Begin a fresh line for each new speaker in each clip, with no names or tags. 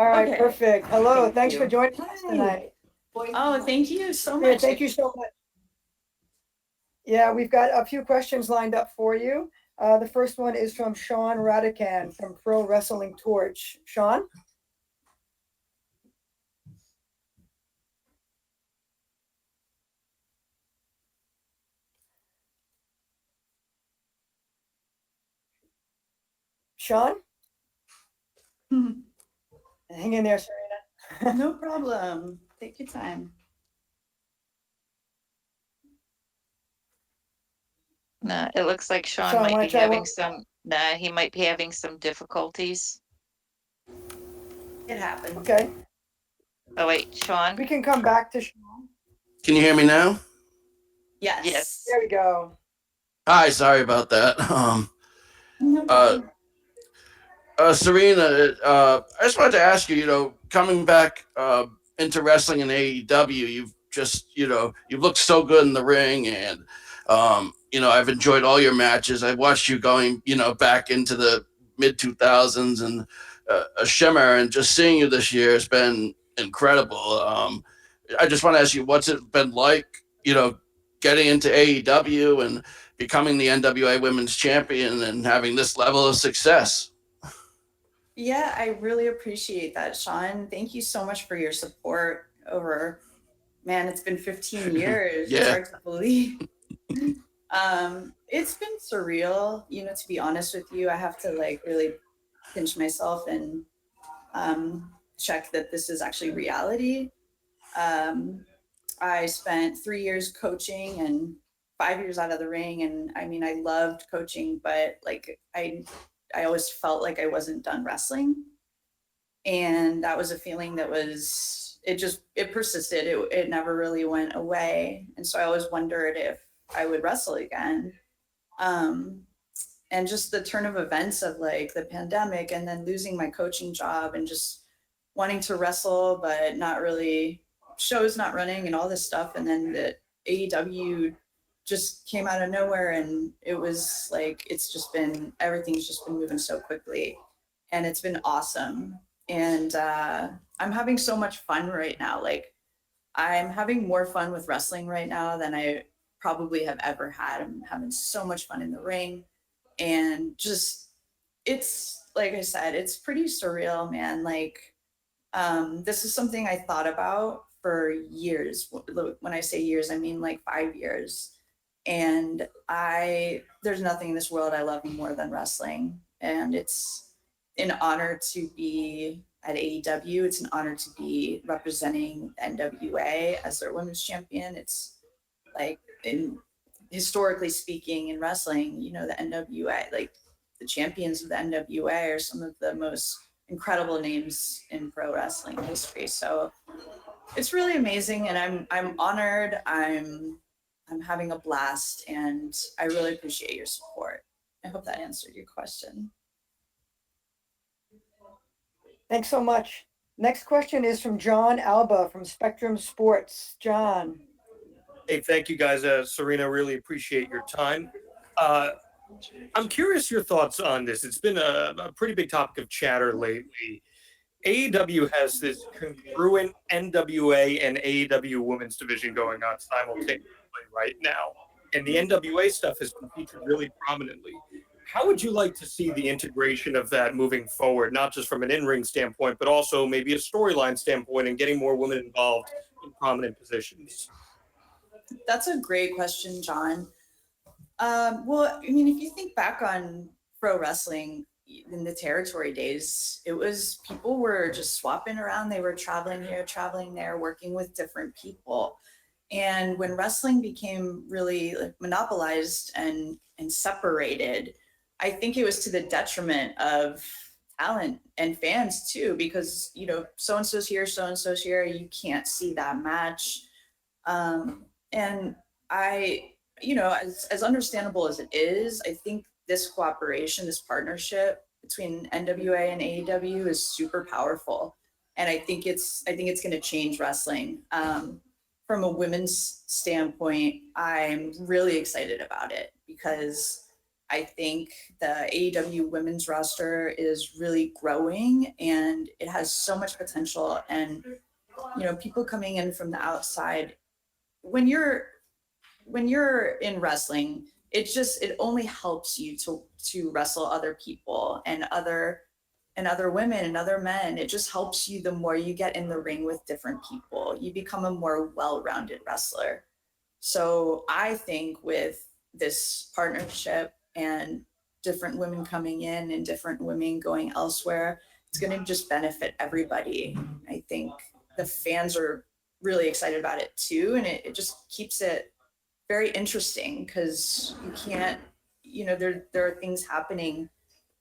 All right,
Okay.
perfect. Hello,
Thank
thanks
you.
for joining us tonight.
Oh, thank you so
Yeah,
much.
thank you so much. Yeah, we've got a few questions lined up for you. The first one is from Sean Radican from Pro Wrestling Torch. Sean? Sean? Hang in there, Serena.
No problem. Take your time.
No, it looks like Sean
Sean,
might
wanna
be
try
having
one?
some, nah, he might be having some difficulties.
It happened.
Okay,
Oh, wait, Sean?
we can come back to Sean.
Can you hear me now?
Yes.
Yes.
There we go.
Hi, sorry about that.
No problem.
Serena, I just wanted to ask you, coming back into wrestling in AEW, you've just, you look so good in the ring, and I've enjoyed all your matches. I've watched you going, back into the mid 2000s and a shimmer, and just seeing you this year has been incredible. I just want to ask you, what's it been like, getting into AEW and becoming the NWA Women's Champion and having this level of success?
Yeah, I really appreciate that, Sean. Thank you so much for your support over, man, it's been 15 years. It's
Yeah.
hard to believe. It's been surreal, to be honest with you. I have to really pinch myself and check that this is actually reality. I spent 3 years coaching and 5 years out of the ring. And I mean, I loved coaching, but I always felt like I wasn't done wrestling. And that was a feeling that it persisted. It never really went away. And so I always wondered if I would wrestle again. And just the turn of events of the pandemic and then losing my coaching job and just wanting to wrestle, but not really, shows not running and all this stuff. And then the AEW just came out of nowhere, and it was everything's just been moving so quickly, and it's been awesome. And I'm having so much fun right now. I'm having more fun with wrestling right now than I probably have ever had. I'm having so much fun in the ring, and just, it's like I said, it's pretty surreal, man. This is something I thought about for years. When I say years, I mean 5 years. And there's nothing in this world I love more than wrestling. And it's an honor to be at AEW. It's an honor to be representing NWA as their women's champion. It's historically speaking in wrestling, the NWA, the champions of the NWA are some of the most incredible names in pro wrestling history. So it's really amazing, and I'm honored. I'm having a blast, and I really appreciate your support. I hope that answered your question.
Thanks so much. Next question is from John Alba from Spectrum Sports. John.
Hey, thank you guys. Serena, really appreciate your time. I'm curious your thoughts on this. It's been a pretty big topic of chatter lately. AEW has this congruent NWA and AEW women's division going on simultaneously right now. And the NWA stuff has been featured really prominently. How would you like to see the integration of that moving forward, not just from an in-ring standpoint, but also maybe a storyline standpoint and getting more women involved in prominent positions?
That's a great question, John. Well, I mean, if you think back on pro wrestling in the territory days, people were just swapping around. They were traveling here, traveling there, working with different people. And when wrestling became really monopolized and separated, I think it was to the detriment of talent and fans too, because, so-and-so's here, so-and-so's here, you can't see that match. And as understandable as it is, I think this cooperation, this partnership between NWA and AEW is super powerful. And I think it's going to change wrestling. From a women's standpoint, I'm really excited about it because I think the AEW women's roster is really growing and it has so much potential. And, you know, people coming in from the outside, when you're in wrestling, it only helps you to wrestle other people and other women and other men. It just helps you the more you get in the ring with different people. You become a more well-rounded wrestler. So I think with this partnership and different women coming in and different women going elsewhere, it's going to just benefit everybody. I think the fans are really excited about it too. And it just keeps it very interesting because you can't, you know, there are things happening.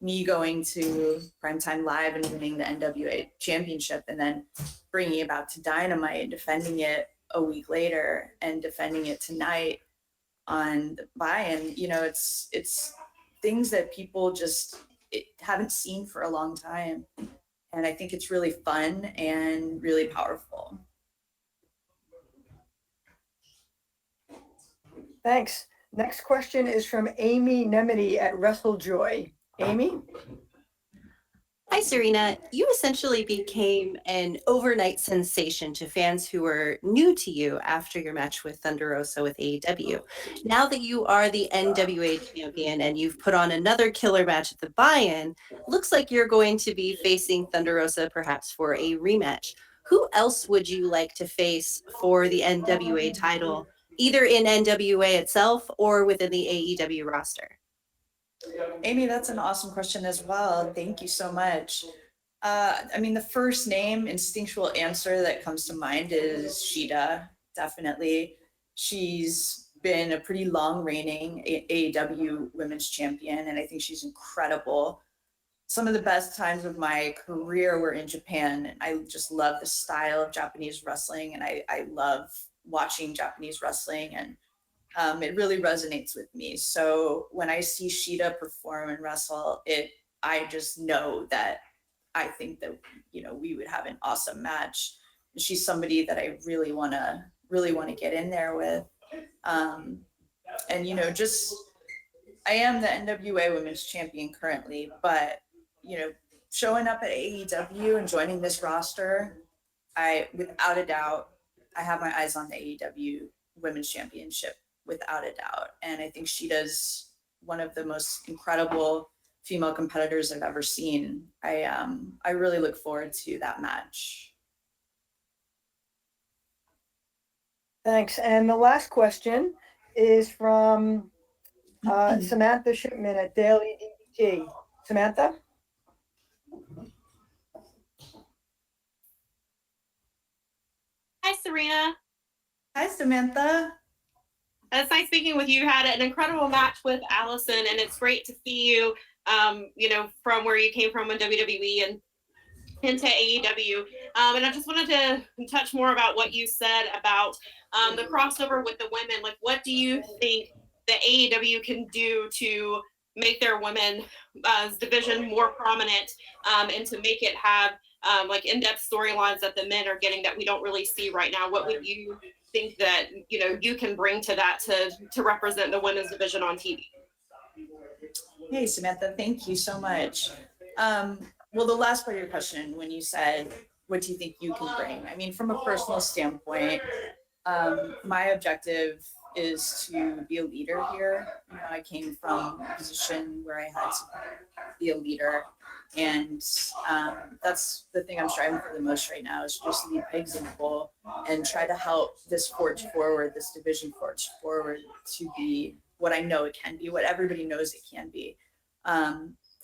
Me going to Primetime Live and winning the NWA championship and then bringing it back to Dynamite, defending it a week later and defending it tonight on the buy-in, you know, it's things that people just haven't seen for a long time. And I think it's really fun and really powerful.
Thanks. Next question is from Amy Nemedy at WrestleJoy. Amy?
Hi, Serena. You essentially became an overnight sensation to fans who were new to you after your match with Thunder Rosa with AEW. Now that you are the NWA champion and you've put on another killer match at the buy-in, looks like you're going to be facing Thunder Rosa perhaps for a rematch. Who else would you like to face for the NWA title, either in NWA itself or within the AEW roster?
Amy, that's an awesome question as well. Thank you so much. I mean, the first name, instinctual answer that comes to mind is Shida, definitely. She's been a pretty long reigning AEW women's champion, and I think she's incredible. Some of the best times of my career were in Japan, and I just love the style of Japanese wrestling, and I love watching Japanese wrestling, and it really resonates with me. So when I see Shida perform and wrestle, I just know that I think that, you know, we would have an awesome match. She's somebody that I really want to get in there with. And, you know, just, I am the NWA Women's Champion currently, but, you know, showing up at AEW and joining this roster, without a doubt, I have my eyes on the AEW Women's Championship, without a doubt. And I think Shida's one of the most incredible female competitors I've ever seen. I really look forward to that match.
Thanks. And the last question is from Samantha Shipman at Daily DBT. Samantha?
Hi, Serena.
Hi, Samantha.
It's nice speaking with you. You had an incredible match with Allison, and it's great to see you, you know, from where you came from in WWE and into AEW. And I just wanted to touch more about what you said about the crossover with the women. Like, what do you think the AEW can do to make their women's division more prominent and to make it have like in-depth storylines that the men are getting that we don't really see right now? What would you think that, you know, you can bring to that to represent the women's division on TV?
Hey, Samantha, thank you so much. Well, the last part of your question, when you said, what do you think you can bring? I mean, from a personal standpoint, my objective is to be a leader here. You know, I came from a position where I had to be a leader. And that's the thing I'm striving for the most right now, is just lead by example and try to help this forge forward, this division forge forward to be what I know it can be, what everybody knows it can be.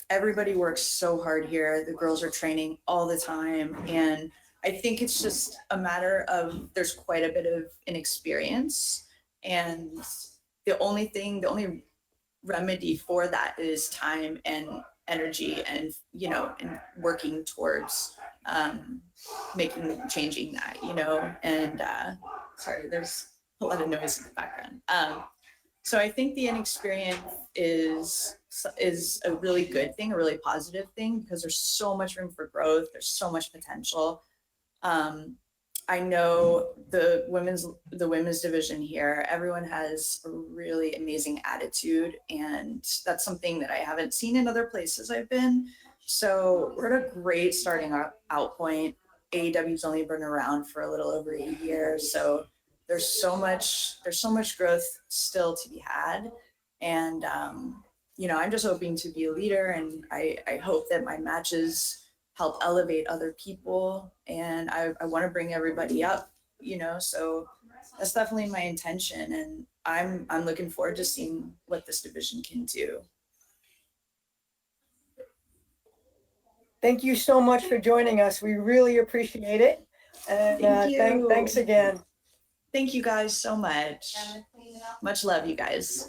Everybody works so hard here. The girls are training all the time. And I think it's just a matter of, there's quite a bit of inexperience. And the only remedy for that is time and energy and, you know, and working towards changing that, you know. And sorry, there's a lot of noise in the background. So I think the inexperience is a really good thing, a really positive thing, because there's so much room for growth. There's so much potential. I know the women's division here, everyone has a really amazing attitude, and that's something that I haven't seen in other places I've been. So we're at a great starting out point. AEW's only been around for a little over 8 years, so there's so much growth still to be had. And I'm just hoping to be a leader, and I hope that my matches help elevate other people, and I want to bring everybody up, so that's definitely my intention, and I'm looking forward to seeing what this division can do.
Thank you so much for joining us. We really appreciate it. And
Thank you.
thanks again.
Thank you guys so much. Much love, you guys.